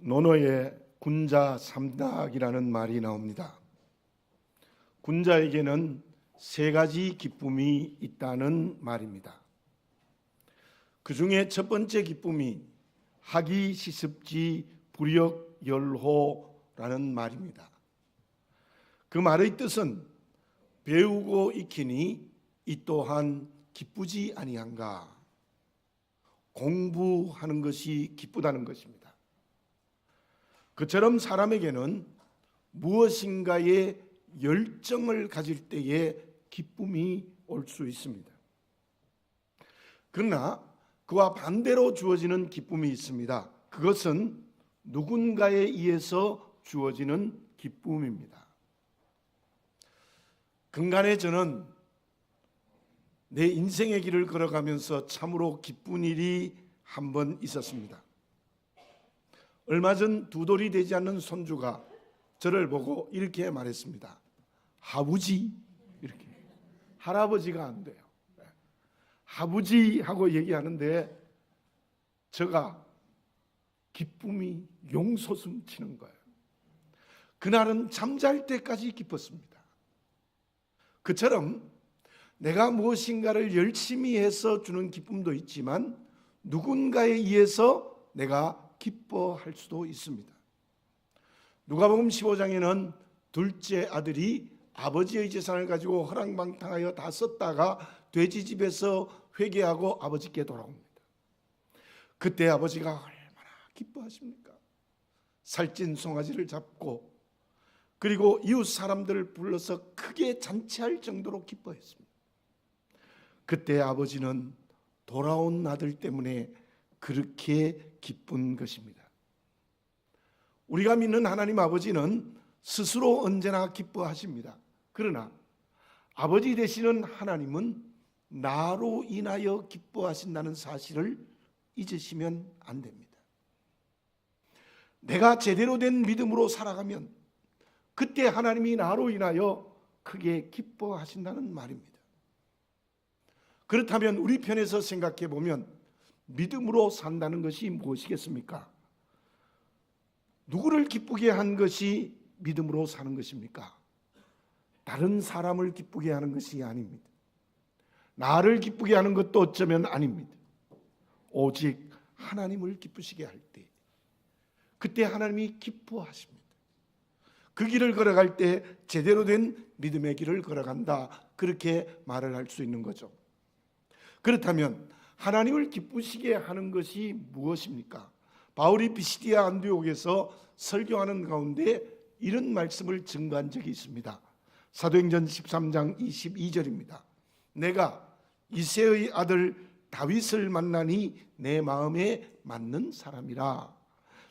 논어에 군자 삼락이라는 말이 나옵니다. 군자에게는 세 가지 기쁨이 있다는 말입니다. 그 중에 첫 번째 기쁨이 학이 시습지 불역열호라는 말입니다. 그 말의 뜻은 배우고 익히니 이 또한 기쁘지 아니한가. 공부하는 것이 기쁘다는 것입니다. 그처럼 사람에게는 무엇인가에 열정을 가질 때에 기쁨이 올 수 있습니다. 그러나 그와 반대로 주어지는 기쁨이 있습니다. 그것은 누군가에 의해서 주어지는 기쁨입니다. 근간에 저는 내 인생의 길을 걸어가면서 참으로 기쁜 일이 한 번 있었습니다. 얼마 전 두 돌이 되지 않는 손주가 저를 보고 이렇게 말했습니다. 아버지, 이렇게. 할아버지가 안 돼요. 아버지 하고 얘기하는데 제가 기쁨이 용솟음 치는 거예요. 그날은 잠잘 때까지 기뻤습니다. 그처럼 내가 무엇인가를 열심히 해서 주는 기쁨도 있지만 누군가에 의해서 내가 기뻐할 수도 있습니다. 누가복음 15장에는 둘째 아들이 아버지의 재산을 가지고 허랑방탕하여 다 썼다가 돼지 집에서 회개하고 아버지께 돌아옵니다. 그때 아버지가 얼마나 기뻐하십니까? 살찐 송아지를 잡고 그리고 이웃 사람들을 불러서 크게 잔치할 정도로 기뻐했습니다. 그때 아버지는 돌아온 아들 때문에 그렇게 기쁜 것입니다. 우리가 믿는 하나님 아버지는 스스로 언제나 기뻐하십니다. 그러나 아버지 되시는 하나님은 나로 인하여 기뻐하신다는 사실을 잊으시면 안 됩니다. 내가 제대로 된 믿음으로 살아가면 그때 하나님이 나로 인하여 크게 기뻐하신다는 말입니다. 그렇다면 우리 편에서 생각해 보면 믿음으로 산다는 것이 무엇이겠습니까? 누구를 기쁘게 한 것이 믿음으로 사는 것입니까? 다른 사람을 기쁘게 하는 것이 아닙니다. 나를 기쁘게 하는 것도 어쩌면 아닙니다. 오직 하나님을 기쁘시게 할 때, 그때 하나님이 기뻐하십니다. 그 길을 걸어갈 때 제대로 된 믿음의 길을 걸어간다, 그렇게 말을 할 수 있는 거죠. 그렇다면 하나님을 기쁘시게 하는 것이 무엇입니까? 바울이 비시디아 안디옥에서 설교하는 가운데 이런 말씀을 증거한 적이 있습니다. 사도행전 13장 22절입니다. 내가 이새의 아들 다윗을 만나니 내 마음에 맞는 사람이라.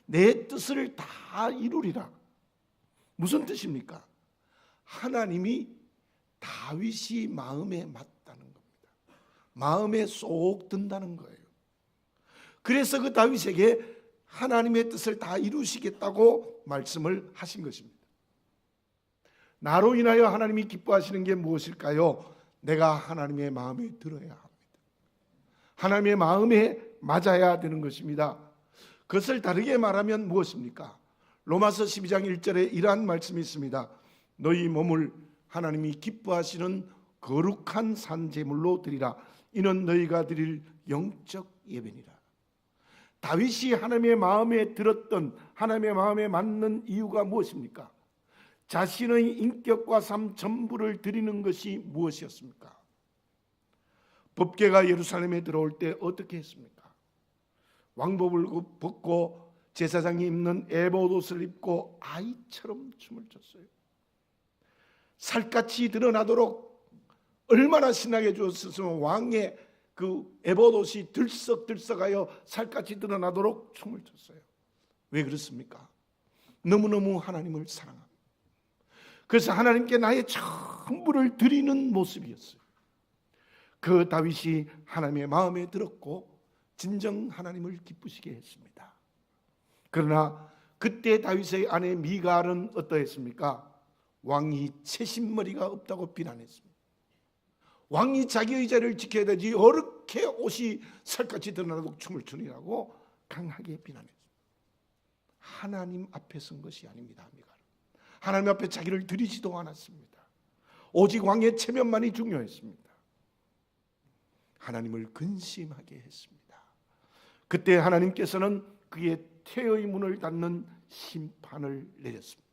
내 뜻을 다 이루리라. 무슨 뜻입니까? 하나님이 다윗이 마음에 맞다는 겁니다. 마음에 쏙 든다는 거예요. 그래서 그 다윗에게 하나님의 뜻을 다 이루시겠다고 말씀을 하신 것입니다. 나로 인하여 하나님이 기뻐하시는 게 무엇일까요? 내가 하나님의 마음에 들어야 합니다. 하나님의 마음에 맞아야 되는 것입니다. 그것을 다르게 말하면 무엇입니까? 로마서 12장 1절에 이러한 말씀이 있습니다. 너희 몸을 하나님이 기뻐하시는 거룩한 산제물로 드리라. 이는 너희가 드릴 영적 예배니라. 다윗이 하나님의 마음에 들었던, 하나님의 마음에 맞는 이유가 무엇입니까? 자신의 인격과 삶 전부를 드리는 것이 무엇이었습니까? 법궤가 예루살렘에 들어올 때 어떻게 했습니까? 왕복을 벗고 제사장이 입는 에봇 옷을 입고 아이처럼 춤을 췄어요. 살갗이 드러나도록 얼마나 신나게 주었으면 왕의 그 에봇 옷이 들썩들썩하여 살갗이 드러나도록 춤을 췄어요. 왜 그렇습니까? 너무너무 하나님을 사랑합니다. 그래서 하나님께 나의 전부를 드리는 모습이었어요. 그 다윗이 하나님의 마음에 들었고 진정 하나님을 기쁘시게 했습니다. 그러나 그때 다윗의 아내 미갈은 어떠했습니까? 왕이 채신머리가 없다고 비난했습니다. 왕이 자기의 자리를 지켜야 되지 어떻게 옷이 살갗이 드러나도록 춤을 추느라고 강하게 비난했습니다. 하나님 앞에 선 것이 아닙니다. 미가는 하나님 앞에 자기를 드리지도 않았습니다. 오직 왕의 체면만이 중요했습니다. 하나님을 근심하게 했습니다. 그때 하나님께서는 그의 태의 문을 닫는 심판을 내렸습니다.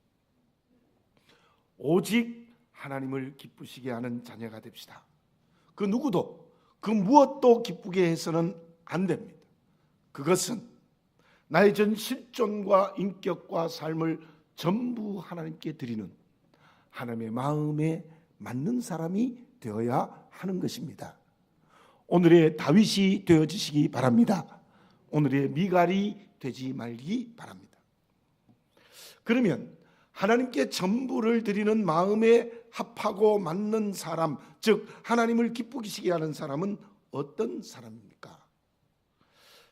오직 하나님을 기쁘시게 하는 자녀가 됩시다. 그 누구도 그 무엇도 기쁘게 해서는 안 됩니다. 그것은 나의 전 실존과 인격과 삶을 전부 하나님께 드리는 하나님의 마음에 맞는 사람이 되어야 하는 것입니다. 오늘의 다윗이 되어지시기 바랍니다. 오늘의 미갈이 되지 말기 바랍니다. 그러면 하나님께 전부를 드리는 마음에 합하고 맞는 사람, 즉 하나님을 기쁘시게 하는 사람은 어떤 사람입니까?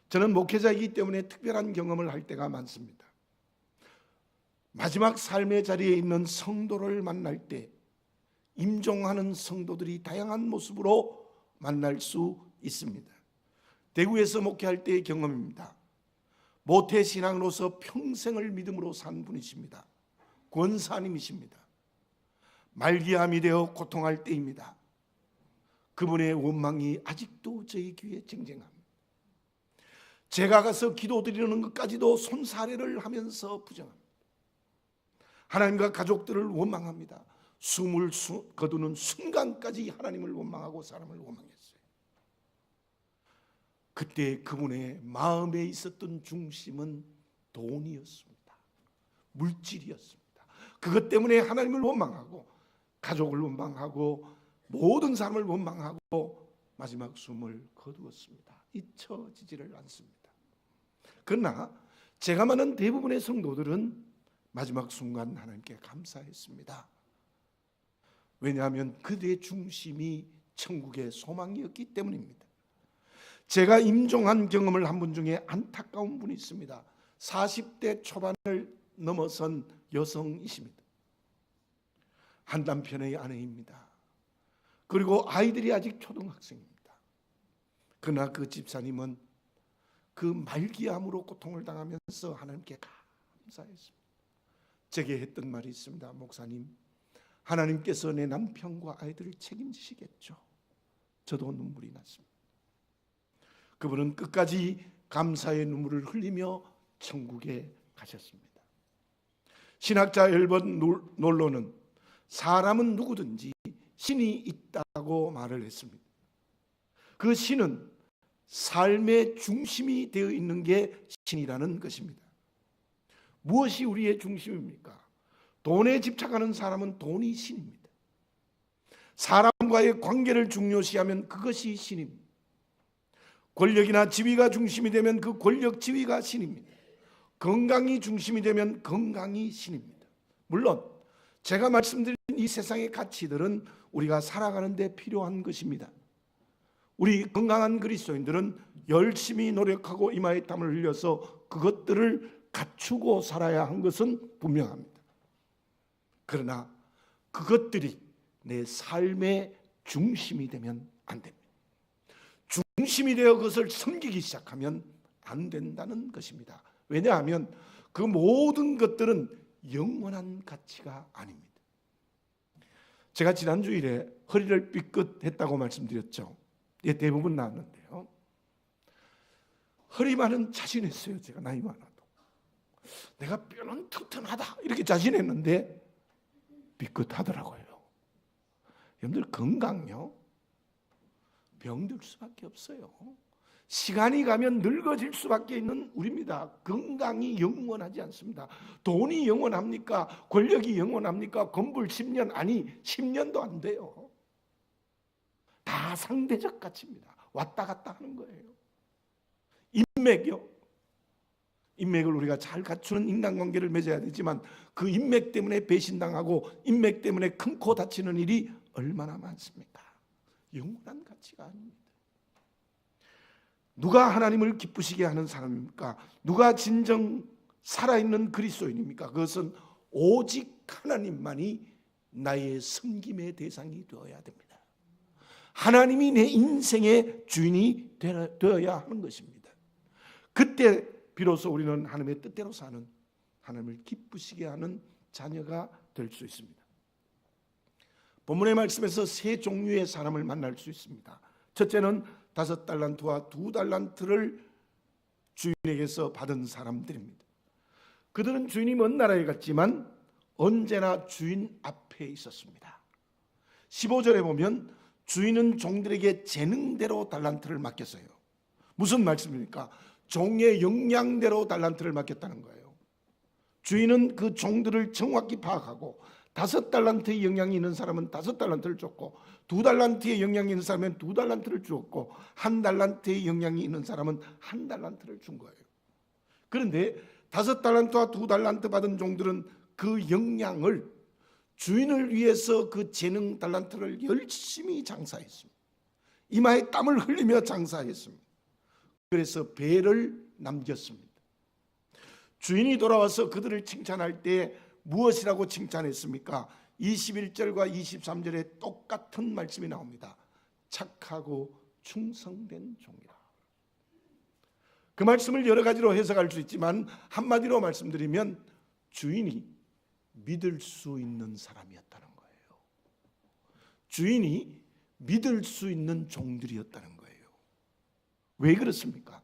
저는 목회자이기 때문에 특별한 경험을 할 때가 많습니다. 마지막 삶의 자리에 있는 성도를 만날 때 임종하는 성도들이 다양한 모습으로 만날 수 있습니다. 대구에서 목회할 때의 경험입니다. 모태신앙으로서 평생을 믿음으로 산 분이십니다. 권사님이십니다. 말기암이 되어 고통할 때입니다. 그분의 원망이 아직도 저희 귀에 쟁쟁합니다. 제가 가서 기도드리는 것까지도 손사래를 하면서 부정합니다. 하나님과 가족들을 원망합니다. 숨을 거두는 순간까지 하나님을 원망하고 사람을 원망했어요. 그때 그분의 마음에 있었던 중심은 돈이었습니다. 물질이었습니다. 그것 때문에 하나님을 원망하고 가족을 원망하고 모든 사람을 원망하고 마지막 숨을 거두었습니다. 잊혀지지를 않습니다. 그러나 제가 만난 대부분의 성도들은 마지막 순간 하나님께 감사했습니다. 왜냐하면 그들의 중심이 천국의 소망이었기 때문입니다. 제가 임종한 경험을 한 분 중에 안타까운 분이 있습니다. 40대 초반을 넘어선 여성이십니다. 한 남편의 아내입니다. 그리고 아이들이 아직 초등학생입니다. 그러나 그 집사님은 그 말기암으로 고통을 당하면서 하나님께 감사했습니다. 제게 했던 말이 있습니다. 목사님, 하나님께서 내 남편과 아이들을 책임지시겠죠. 저도 눈물이 났습니다. 그분은 끝까지 감사의 눈물을 흘리며 천국에 가셨습니다. 신학자 엘버트 놀로는 사람은 누구든지 신이 있다고 말을 했습니다. 그 신은 삶의 중심이 되어 있는 게 신이라는 것입니다. 무엇이 우리의 중심입니까? 돈에 집착하는 사람은 돈이 신입니다. 사람과의 관계를 중요시하면 그것이 신입니다. 권력이나 지위가 중심이 되면 그 권력 지위가 신입니다. 건강이 중심이 되면 건강이 신입니다. 물론 제가 말씀드린 이 세상의 가치들은 우리가 살아가는 데 필요한 것입니다. 우리 건강한 그리스도인들은 열심히 노력하고 이마에 땀을 흘려서 그것들을 갖추고 살아야 한 것은 분명합니다. 그러나 그것들이 내 삶의 중심이 되면 안 됩니다. 중심이 되어 그것을 섬기기 시작하면 안 된다는 것입니다. 왜냐하면 그 모든 것들은 영원한 가치가 아닙니다. 제가 지난주일에 허리를 삐끗했다고 말씀드렸죠. 예, 대부분 나왔는데요. 허리만은 자신했어요. 제가 나이 많아도. 내가 뼈는 튼튼하다 이렇게 자신했는데 삐끗하더라고요. 여러분들 건강요 병들 수밖에 없어요. 시간이 가면 늙어질 수밖에 있는 우리입니다. 건강이 영원하지 않습니다. 돈이 영원합니까? 권력이 영원합니까? 건불 10년 아니 10년도 안 돼요. 다 상대적 가치입니다. 왔다 갔다 하는 거예요. 인맥이요. 인맥을 우리가 잘 갖추는 인간관계를 맺어야 되지만 그 인맥 때문에 배신당하고 인맥 때문에 큰 코 다치는 일이 얼마나 많습니까? 영원한 가치가 아닙니다. 누가 하나님을 기쁘시게 하는 사람입니까? 누가 진정 살아있는 그리스도인입니까? 그것은 오직 하나님만이 나의 섬김의 대상이 되어야 됩니다. 하나님이 내 인생의 주인이 되어야 하는 것입니다. 그때 비로소 우리는 하나님의 뜻대로 사는 하나님을 기쁘시게 하는 자녀가 될 수 있습니다. 본문의 말씀에서 세 종류의 사람을 만날 수 있습니다. 첫째는 5달란트와 2달란트를 주인에게서 받은 사람들입니다. 그들은 주인이 먼 나라에 갔지만 언제나 주인 앞에 있었습니다. 15절에 보면 주인은 종들에게 재능대로 달란트를 맡겼어요. 무슨 말씀입니까? 종의 역량대로 달란트를 맡겼다는 거예요. 주인은 그 종들을 정확히 파악하고 5달란트의 역량이 있는 사람은 5달란트를 줬고 2달란트의 역량이 있는 사람은 2달란트를 주었고 1달란트의 역량이 있는 사람은 1달란트를 준 거예요. 그런데 5달란트와 2달란트 받은 종들은 그 역량을 주인을 위해서 그 재능 달란트를 열심히 장사했습니다. 이마에 땀을 흘리며 장사했습니다. 그래서 배를 남겼습니다. 주인이 돌아와서 그들을 칭찬할 때 무엇이라고 칭찬했습니까? 21절과 23절에 똑같은 말씀이 나옵니다. 착하고 충성된 종이라. 그 말씀을 여러 가지로 해석할 수 있지만 한마디로 말씀드리면 주인이 믿을 수 있는 사람이었다는 거예요. 주인이 믿을 수 있는 종들이었다는 거예요. 왜 그렇습니까?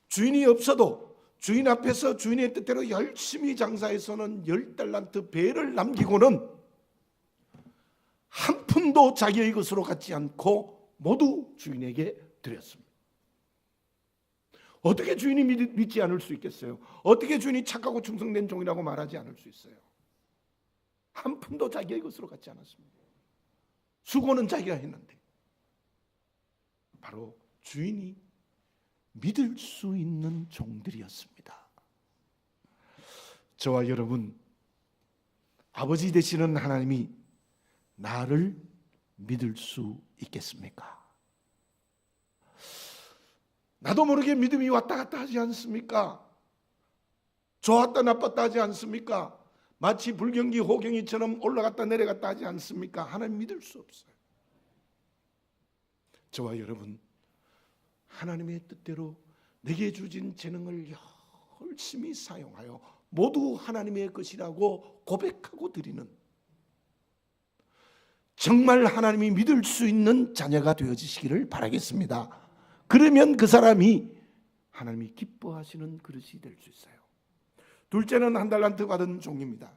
주인이 없어도 주인 앞에서 주인의 뜻대로 열심히 장사해서는 10달란트 배를 남기고는 한 푼도 자기의 것으로 갖지 않고 모두 주인에게 드렸습니다. 어떻게 주인이 믿지 않을 수 있겠어요? 어떻게 주인이 착하고 충성된 종이라고 말하지 않을 수 있어요? 한 푼도 자기의 것으로 갖지 않았습니다. 수고는 자기가 했는데 바로 주인이 믿을 수 있는 종들이었습니다. 저와 여러분, 아버지 되시는 하나님이 나를 믿을 수 있겠습니까? 나도 모르게 믿음이 왔다 갔다 하지 않습니까? 좋았다 나빴다 하지 않습니까? 마치 불경기 호경이처럼 올라갔다 내려갔다 하지 않습니까? 하나님 믿을 수 없어요. 저와 여러분, 하나님의 뜻대로 내게 주신 재능을 열심히 사용하여 모두 하나님의 것이라고 고백하고 드리는, 정말 하나님이 믿을 수 있는 자녀가 되어지시기를 바라겠습니다. 그러면 그 사람이 하나님이 기뻐하시는 그릇이 될 수 있어요. 둘째는 1달란트 받은 종입니다.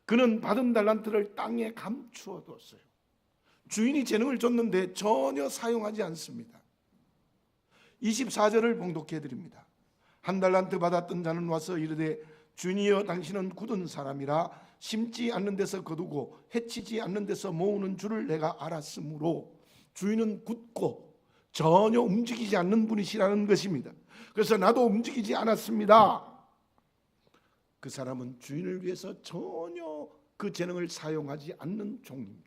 그는 받은 달란트를 땅에 감추어 뒀어요. 주인이 재능을 줬는데 전혀 사용하지 않습니다. 24절을 봉독해 드립니다. 1달란트 받았던 자는 와서 이르되 주인이여 당신은 굳은 사람이라 심지 않는 데서 거두고 해치지 않는 데서 모으는 줄을 내가 알았으므로, 주인은 굳고 전혀 움직이지 않는 분이시라는 것입니다. 그래서 나도 움직이지 않았습니다. 그 사람은 주인을 위해서 전혀 그 재능을 사용하지 않는 종입니다.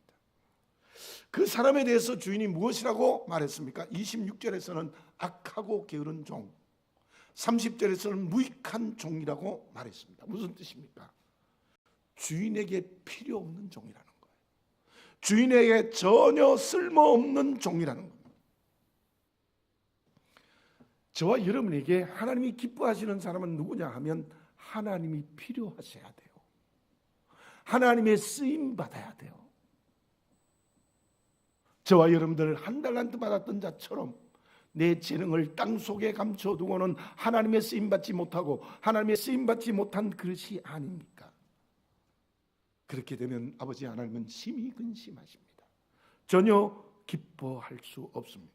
그 사람에 대해서 주인이 무엇이라고 말했습니까? 26절에서는 악하고 게으른 종, 30절에서는 무익한 종이라고 말했습니다. 무슨 뜻입니까? 주인에게 필요 없는 종이라는 거예요. 주인에게 전혀 쓸모없는 종이라는 겁니다. 저와 여러분에게 하나님이 기뻐하시는 사람은 누구냐 하면 하나님이 필요하셔야 돼요. 하나님의 쓰임 받아야 돼요. 저와 여러분들 1달란트 받았던 자처럼 내 재능을 땅속에 감춰두고는 하나님의 쓰임받지 못하고 하나님의 쓰임받지 못한 그릇이 아닙니까? 그렇게 되면 아버지 하나님은 심히 근심하십니다. 전혀 기뻐할 수 없습니다.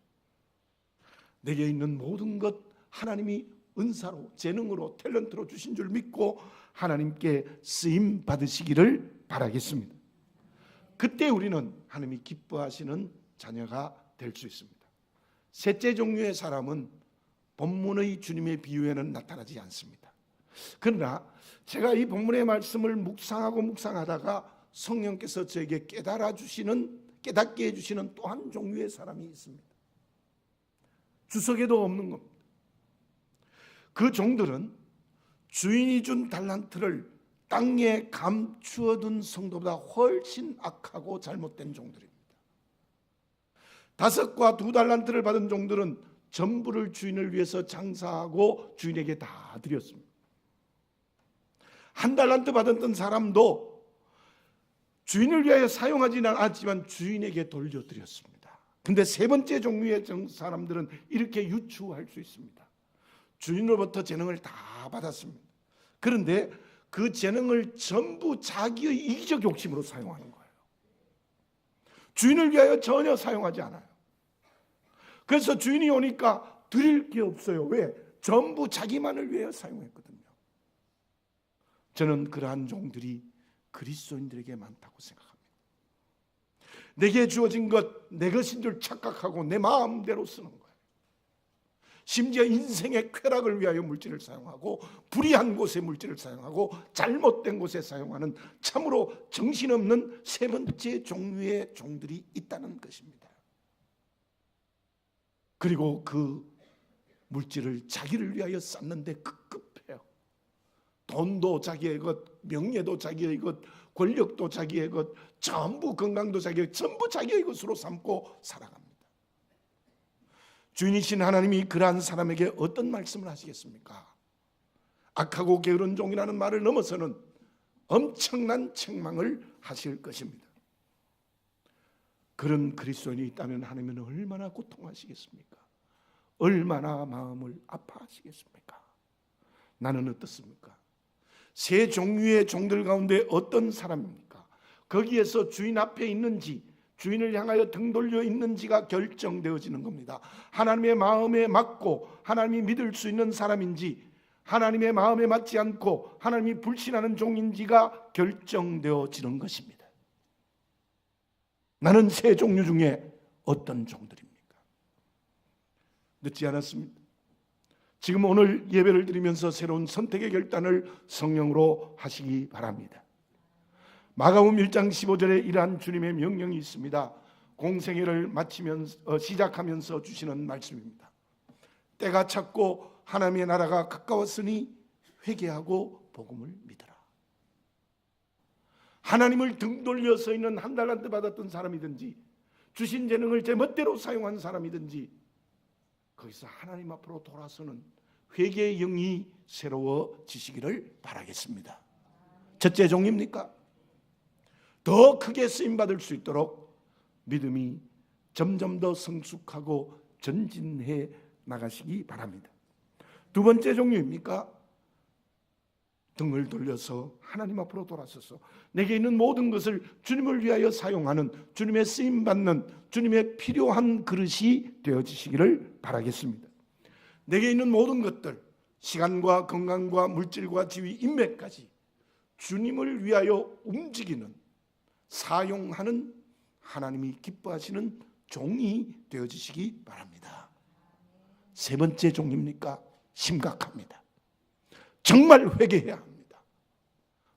내게 있는 모든 것 하나님이 은사로, 재능으로, 탤런트로 주신 줄 믿고 하나님께 쓰임 받으시기를 바라겠습니다. 그때 우리는 하나님이 기뻐하시는 자녀가 될 수 있습니다. 셋째 종류의 사람은 본문의 주님의 비유에는 나타나지 않습니다. 그러나 제가 이 본문의 말씀을 묵상하다가 성령께서 저에게 깨닫게 해주시는 또 한 종류의 사람이 있습니다. 주석에도 없는 겁니다. 그 종들은 주인이 준 달란트를 땅에 감추어둔 성도보다 훨씬 악하고 잘못된 종들입니다. 5과 2달란트를 받은 종들은 전부를 주인을 위해서 장사하고 주인에게 다 드렸습니다. 한 달란트 받았던 사람도 주인을 위하여 사용하지는 않았지만 주인에게 돌려드렸습니다. 근데 세 번째 종류의 사람들은 이렇게 유추할 수 있습니다. 주인으로부터 재능을 다 받았습니다. 그런데 그 재능을 전부 자기의 이기적 욕심으로 사용하는 거예요. 주인을 위하여 전혀 사용하지 않아요. 그래서 주인이 오니까 드릴 게 없어요. 왜? 전부 자기만을 위하여 사용했거든요. 저는 그러한 종들이 그리스도인들에게 많다고 생각합니다. 내게 주어진 것 내 것인 줄 착각하고 내 마음대로 쓰는 거예요. 심지어 인생의 쾌락을 위하여 물질을 사용하고 불의한 곳에 물질을 사용하고 잘못된 곳에 사용하는 참으로 정신없는 세 번째 종류의 종들이 있다는 것입니다. 그리고 그 물질을 자기를 위하여 쌓는데 급급해요. 돈도 자기의 것, 명예도 자기의 것, 권력도 자기의 것, 전부 건강도 자기의 것, 전부 자기의 것으로 삼고 살아갑니다. 주인이신 하나님이 그러한 사람에게 어떤 말씀을 하시겠습니까? 악하고 게으른 종이라는 말을 넘어서는 엄청난 책망을 하실 것입니다. 그런 그리스도인이 있다면 하나님은 얼마나 고통하시겠습니까? 얼마나 마음을 아파하시겠습니까? 나는 어떻습니까? 세 종류의 종들 가운데 어떤 사람입니까? 거기에서 주인 앞에 있는지 주인을 향하여 등 돌려 있는지가 결정되어지는 겁니다. 하나님의 마음에 맞고 하나님이 믿을 수 있는 사람인지 하나님의 마음에 맞지 않고 하나님이 불신하는 종인지가 결정되어지는 것입니다. 나는 세 종류 중에 어떤 종들입니까? 늦지 않았습니다. 지금 오늘 예배를 드리면서 새로운 선택의 결단을 성령으로 하시기 바랍니다. 마가복음 1장 15절에 이러한 주님의 명령이 있습니다. 공생애를 마치면서 시작하면서 주시는 말씀입니다. 때가 찼고 하나님의 나라가 가까웠으니 회개하고 복음을 믿으라. 하나님을 등 돌려 서 있는 한 달란트 받았던 사람이든지 주신 재능을 제 멋대로 사용한 사람이든지 거기서 하나님 앞으로 돌아서는 회개의 영이 새로워지시기를 바라겠습니다. 첫째 종입니까? 더 크게 쓰임받을 수 있도록 믿음이 점점 더 성숙하고 전진해 나가시기 바랍니다. 두 번째 종류입니까? 등을 돌려서 하나님 앞으로 돌아서서 내게 있는 모든 것을 주님을 위하여 사용하는 주님의 쓰임받는 주님의 필요한 그릇이 되어지시기를 바라겠습니다. 내게 있는 모든 것들, 시간과 건강과 물질과 지위, 인맥까지 주님을 위하여 움직이는 사용하는 하나님이 기뻐하시는 종이 되어지시기 바랍니다. 세 번째 종입니까? 심각합니다. 정말 회개해야 합니다.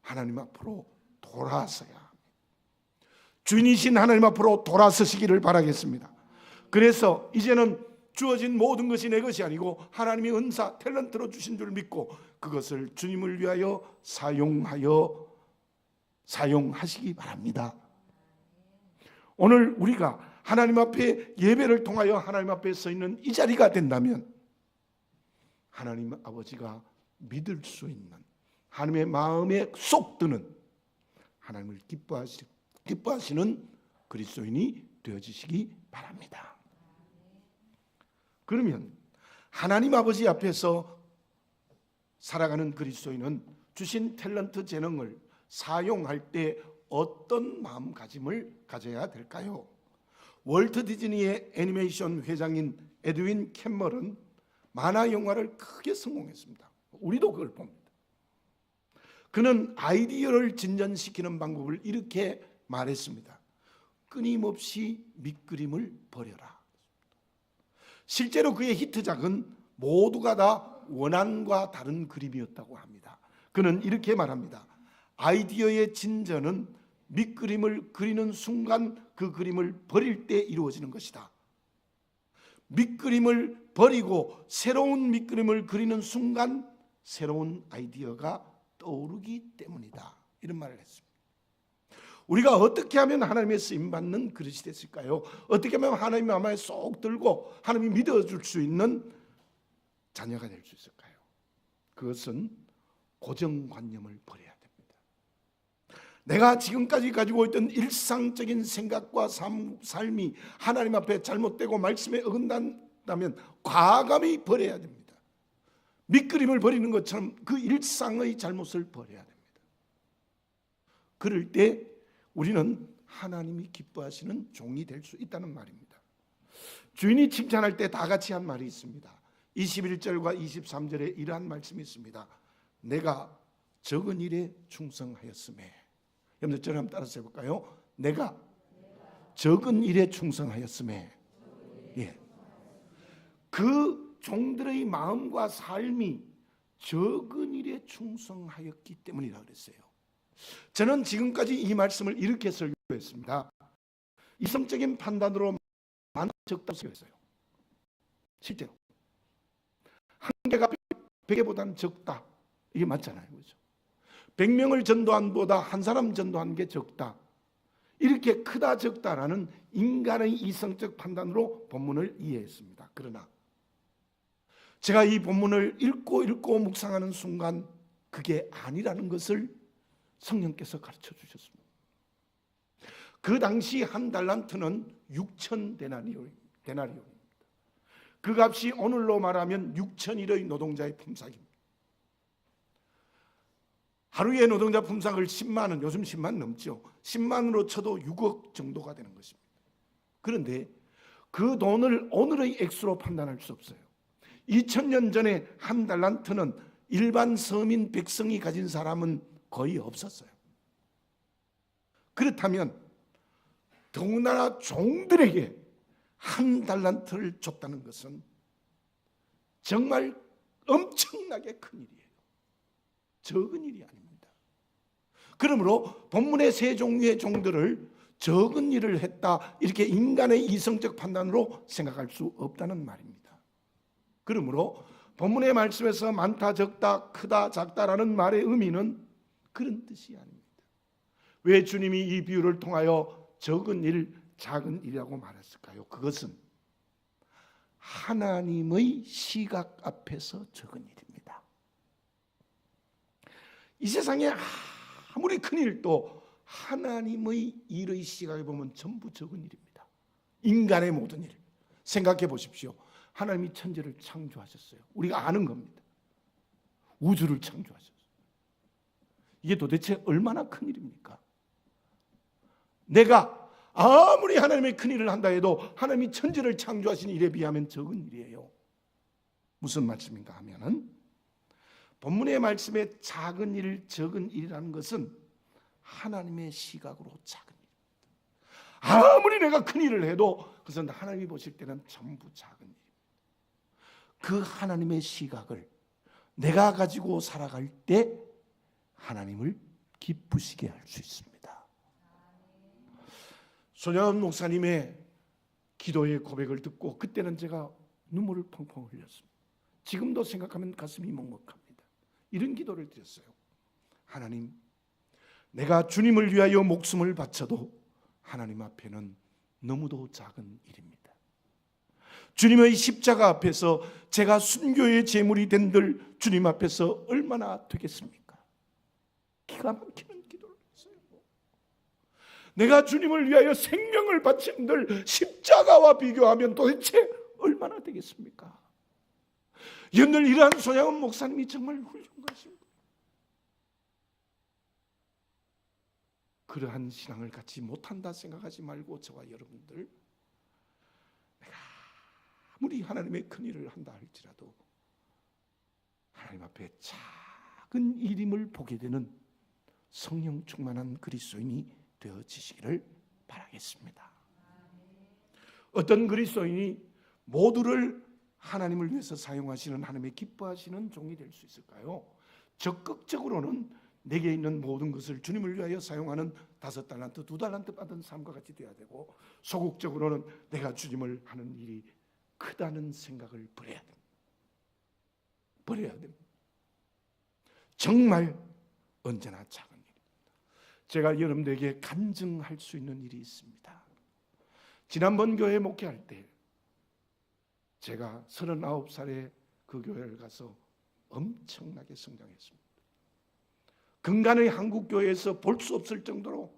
하나님 앞으로 돌아서야 합니다. 주인이신 하나님 앞으로 돌아서시기를 바라겠습니다. 그래서 이제는 주어진 모든 것이 내 것이 아니고 하나님이 은사, 탤런트로 주신 줄 믿고 그것을 주님을 위하여 사용하시기 바랍니다. 오늘 우리가 하나님 앞에 예배를 통하여 하나님 앞에 서 있는 이 자리가 된다면 하나님 아버지가 믿을 수 있는 하나님의 마음에 쏙 드는 하나님을 기뻐하시는 그리스도인이 되어지시기 바랍니다. 그러면 하나님 아버지 앞에서 살아가는 그리스도인은 주신 탤런트 재능을 사용할 때 어떤 마음가짐을 가져야 될까요? 월트 디즈니의 애니메이션 회장인 에드윈 캠머런 만화 영화를 크게 성공했습니다. 우리도 그걸 봅니다. 그는 아이디어를 진전시키는 방법을 이렇게 말했습니다. 끊임없이 밑그림을 버려라. 실제로 그의 히트작은 모두가 다 원안과 다른 그림이었다고 합니다. 그는 이렇게 말합니다. 아이디어의 진전은 밑그림을 그리는 순간 그 그림을 버릴 때 이루어지는 것이다. 밑그림을 버리고 새로운 밑그림을 그리는 순간 새로운 아이디어가 떠오르기 때문이다. 이런 말을 했습니다. 우리가 어떻게 하면 하나님의 쓰임받는 그릇이 됐을까요? 어떻게 하면 하나님의 마음에 쏙 들고 하나님이 믿어줄 수 있는 자녀가 될 수 있을까요? 그것은 고정관념을 버려야 합니다. 내가 지금까지 가지고 있던 일상적인 생각과 삶이 하나님 앞에 잘못되고 말씀에 어긋난다면 과감히 버려야 됩니다. 밑그림을 버리는 것처럼 그 일상의 잘못을 버려야 됩니다. 그럴 때 우리는 하나님이 기뻐하시는 종이 될 수 있다는 말입니다. 주인이 칭찬할 때 다 같이 한 말이 있습니다. 21절과 23절에 이러한 말씀이 있습니다. 내가 적은 일에 충성하였음에. 여러분들 저를 한번 따라서 해볼까요? 내가 적은 일에 충성하였음에. 예. 그 종들의 마음과 삶이 적은 일에 충성하였기 때문이라 그랬어요. 저는 지금까지 이 말씀을 이렇게 설교했습니다. 이성적인 판단으로 많다 적다고 설교했어요. 실제로 한 개가 100개보다는 적다, 이게 맞잖아요, 그렇죠? 100명을 전도한 보다 한 사람 전도한 게 적다, 이렇게 크다 적다라는 인간의 이성적 판단으로 본문을 이해했습니다. 그러나 제가 이 본문을 읽고 묵상하는 순간 그게 아니라는 것을 성령께서 가르쳐 주셨습니다. 그 당시 한 달란트는 6천 데나리온입니다. 그 값이 오늘로 말하면 6천일의 노동자의 품삯입니다. 하루에 노동자 품삯을 10만 원, 요즘 10만 넘죠. 10만으로 쳐도 6억 정도가 되는 것입니다. 그런데 그 돈을 오늘의 액수로 판단할 수 없어요. 2000년 전에 한 달란트는 일반 서민 백성이 가진 사람은 거의 없었어요. 그렇다면 더군다나 종들에게 한 달란트를 줬다는 것은 정말 엄청나게 큰 일이에요. 적은 일이 아닙니다. 그러므로 본문의 세 종류의 종들을 적은 일을 했다, 이렇게 인간의 이성적 판단으로 생각할 수 없다는 말입니다. 그러므로 본문의 말씀에서 많다 적다 크다 작다라는 말의 의미는 그런 뜻이 아닙니다. 왜 주님이 이 비유를 통하여 적은 일, 작은 일이라고 말했을까요? 그것은 하나님의 시각 앞에서 적은 일입니다. 이 세상에 아무리 큰 일도 하나님의 일의 시각에 보면 전부 적은 일입니다. 인간의 모든 일 생각해 보십시오. 하나님이 천지를 창조하셨어요. 우리가 아는 겁니다. 우주를 창조하셨어요. 이게 도대체 얼마나 큰 일입니까? 내가 아무리 하나님의 큰 일을 한다 해도 하나님이 천지를 창조하신 일에 비하면 적은 일이에요. 무슨 말씀인가 하면은 본문의 말씀에 작은 일, 적은 일이라는 것은 하나님의 시각으로 작은 일입니다. 아무리 내가 큰 일을 해도 그것은 하나님이 보실 때는 전부 작은 일입니다. 그 하나님의 시각을 내가 가지고 살아갈 때 하나님을 기쁘시게 할 수 있습니다. 손혜원 목사님의 기도의 고백을 듣고 그때는 제가 눈물을 펑펑 흘렸습니다. 지금도 생각하면 가슴이 먹먹합니다. 이런 기도를 드렸어요. 하나님, 내가 주님을 위하여 목숨을 바쳐도 하나님 앞에는 너무도 작은 일입니다. 주님의 십자가 앞에서 제가 순교의 제물이 된들 주님 앞에서 얼마나 되겠습니까? 기가 막히는 기도를 했어요. 내가 주님을 위하여 생명을 바친들 십자가와 비교하면 도대체 얼마나 되겠습니까? 여러분들, 이러한 손혜원 목사님이 정말 훌륭하십니다. 그러한 신앙을 갖지 못한다 생각하지 말고 저와 여러분들, 내가 아무리 하나님의 큰 일을 한다 할지라도 하나님 앞에 작은 일임을 보게 되는 성령 충만한 그리스도인이 되어지시기를 바라겠습니다. 어떤 그리스도인이 모두를 하나님을 위해서 사용하시는 하나님의 기뻐하시는 종이 될 수 있을까요? 적극적으로는 내게 있는 모든 것을 주님을 위하여 사용하는 5달란트, 2달란트 받은 삶과 같이 되어야 되고, 소극적으로는 내가 주님을 하는 일이 크다는 생각을 버려야 됩니다. 버려야 됩니다. 정말 언제나 작은 일입니다. 제가 여러분들에게 간증할 수 있는 일이 있습니다. 지난번 교회 목회할 때 제가 39살에 그 교회를 가서 엄청나게 성장했습니다. 근간의 한국 교회에서 볼 수 없을 정도로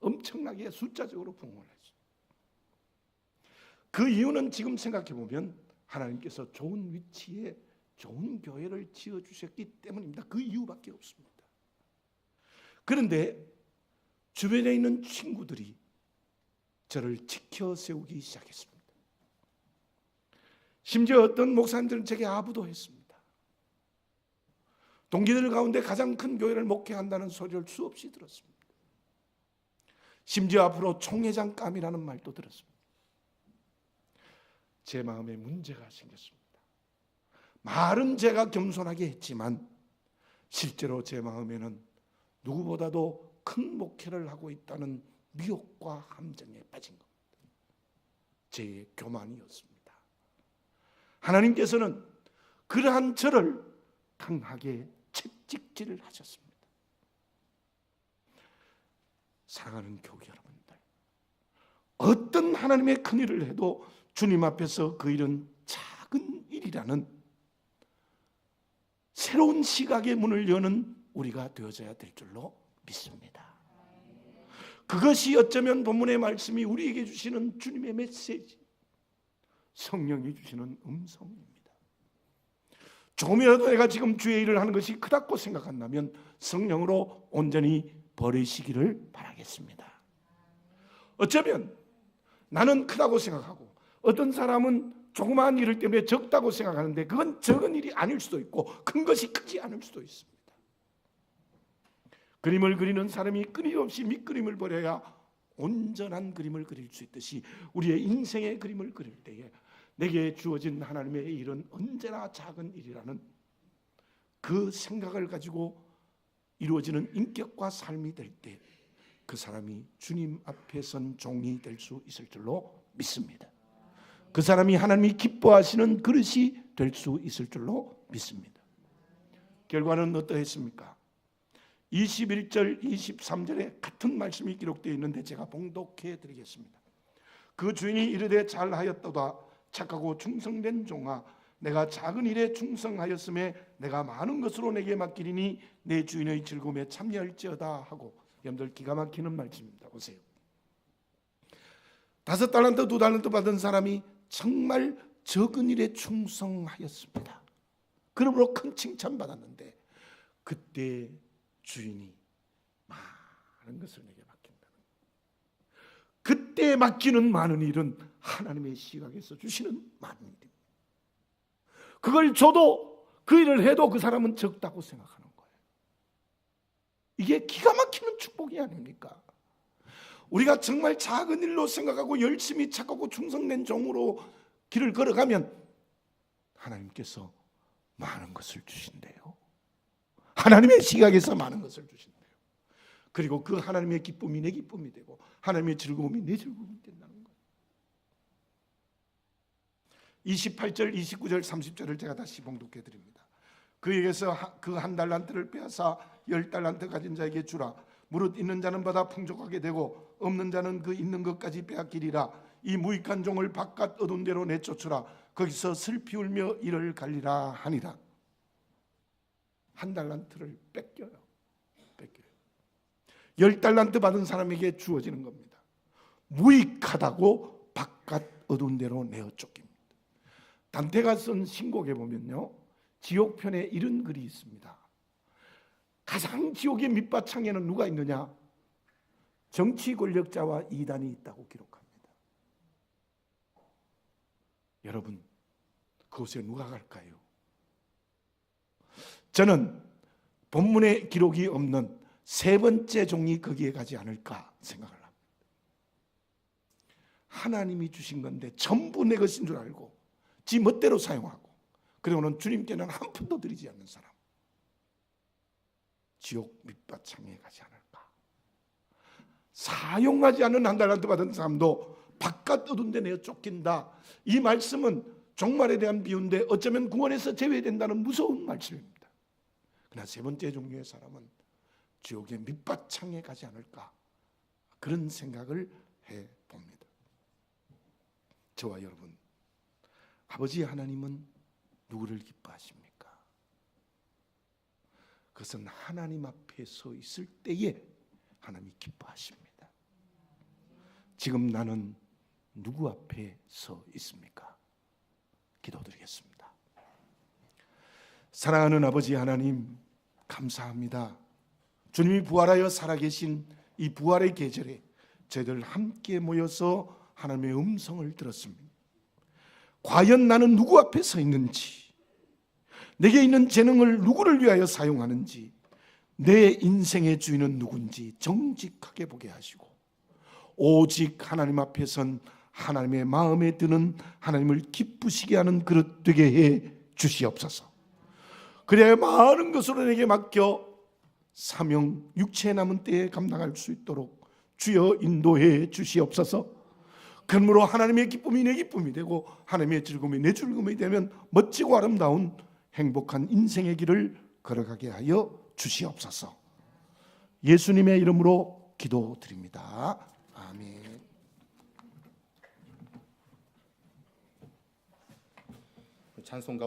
엄청나게 숫자적으로 부흥을 했어요. 그 이유는 지금 생각해 보면 하나님께서 좋은 위치에 좋은 교회를 지어주셨기 때문입니다. 그 이유밖에 없습니다. 그런데 주변에 있는 친구들이 저를 지켜 세우기 시작했습니다. 심지어 어떤 목사님들은 제게 아부도 했습니다. 동기들 가운데 가장 큰 교회를 목회한다는 소리를 수없이 들었습니다. 심지어 앞으로 총회장감이라는 말도 들었습니다. 제 마음에 문제가 생겼습니다. 말은 제가 겸손하게 했지만 실제로 제 마음에는 누구보다도 큰 목회를 하고 있다는 미혹과 함정에 빠진 겁니다. 제 교만이었습니다. 하나님께서는 그러한 저를 강하게 채찍질을 하셨습니다. 사랑하는 교회 여러분들, 어떤 하나님의 큰 일을 해도 주님 앞에서 그 일은 작은 일이라는 새로운 시각의 문을 여는 우리가 되어져야 될 줄로 믿습니다. 그것이 어쩌면 본문의 말씀이 우리에게 주시는 주님의 메시지, 성령이 주시는 음성입니다. 조금이라도 내가 지금 주의 일을 하는 것이 크다고 생각한다면 성령으로 온전히 버리시기를 바라겠습니다. 어쩌면 나는 크다고 생각하고 어떤 사람은 조그마한 일 때문에 적다고 생각하는데 그건 적은 일이 아닐 수도 있고 큰 것이 크지 않을 수도 있습니다. 그림을 그리는 사람이 끊임없이 밑그림을 버려야 온전한 그림을 그릴 수 있듯이 우리의 인생의 그림을 그릴 때에 내게 주어진 하나님의 일은 언제나 작은 일이라는 그 생각을 가지고 이루어지는 인격과 삶이 될 때 그 사람이 주님 앞에 선 종이 될 수 있을 줄로 믿습니다. 그 사람이 하나님이 기뻐하시는 그릇이 될 수 있을 줄로 믿습니다. 결과는 어떠했습니까? 21절, 23절에 같은 말씀이 기록되어 있는데 제가 봉독해 드리겠습니다. 그 주인이 이르되 잘하였도다 착하고 충성된 종아, 내가 작은 일에 충성하였음에 내가 많은 것으로 내게 맡기리니 내 주인의 즐거움에 참여할지어다 하고, 여러분들 기가 막히는 말씀입니다. 보세요. 5달란트 2달란트 받은 사람이 정말 적은 일에 충성하였습니다. 그러므로 큰 칭찬받았는데 그때 주인이 많은 것을 내게 맡긴다는, 그때 맡기는 많은 일은 하나님의 시각에서 주시는 많은 일입니다. 그걸 줘도 그 일을 해도 그 사람은 적다고 생각하는 거예요. 이게 기가 막히는 축복이 아닙니까? 우리가 정말 작은 일로 생각하고 열심히 착하고 충성된 종으로 길을 걸어가면 하나님께서 많은 것을 주신대요. 하나님의 시각에서 많은 것을 주신대요. 그리고 그 하나님의 기쁨이 내 기쁨이 되고 하나님의 즐거움이 내 즐거움이 된다는 거예요. 28절, 29절, 30절을 제가 다시 봉독해 드립니다. 그에게서 그 한 달란트를 빼앗아 10달란트 가진 자에게 주라. 무릇 있는 자는 받아 풍족하게 되고 없는 자는 그 있는 것까지 빼앗기리라. 이 무익한 종을 바깥 어두운 데로 내쫓으라. 거기서 슬피 울며 이를 갈리라 하니라. 한 달란트를 뺏겨요. 10달란트 받은 사람에게 주어지는 겁니다. 무익하다고 바깥 어두운 데로 내어 쫓깁니다. 단테가 쓴 신곡에 보면요, 지옥편에 이런 글이 있습니다. 가장 지옥의 밑바탕에는 누가 있느냐? 정치 권력자와 이단이 있다고 기록합니다. 여러분, 그곳에 누가 갈까요? 저는 본문에 기록이 없는 세 번째 종이 거기에 가지 않을까 생각을 합니다. 하나님이 주신 건데 전부 내 것인 줄 알고 지 멋대로 사용하고, 그리고는 주님께는 한 푼도 드리지 않는 사람, 지옥 밑바탕에 가지 않을까. 사용하지 않는 한 달란트 받은 사람도 바깥 어두운 데 내어 쫓긴다. 이 말씀은 종말에 대한 비유인데 어쩌면 구원에서 제외된다는 무서운 말씀입니다. 그러나 세 번째 종류의 사람은 지옥의 밑바탕에 가지 않을까, 그런 생각을 해봅니다. 저와 여러분, 아버지 하나님은 누구를 기뻐하십니까? 그것은 하나님 앞에 서 있을 때에 하나님이 기뻐하십니다. 지금 나는 누구 앞에 서 있습니까? 기도드리겠습니다. 사랑하는 아버지 하나님, 감사합니다. 주님이 부활하여 살아계신 이 부활의 계절에 저희들 함께 모여서 하나님의 음성을 들었습니다. 과연 나는 누구 앞에 서 있는지, 내게 있는 재능을 누구를 위하여 사용하는지, 내 인생의 주인은 누군지 정직하게 보게 하시고, 오직 하나님 앞에 선 하나님의 마음에 드는 하나님을 기쁘시게 하는 그릇 되게 해 주시옵소서. 그래야 많은 것으로 내게 맡겨 사명 육체에 남은 때에 감당할 수 있도록 주여 인도해 주시옵소서. 그러므로 하나님의 기쁨이 내 기쁨이 되고 하나님의 즐거움이 내 즐거움이 되면 멋지고 아름다운 행복한 인생의 길을 걸어가게 하여 주시옵소서. 예수님의 이름으로 기도드립니다. 아멘. 찬송가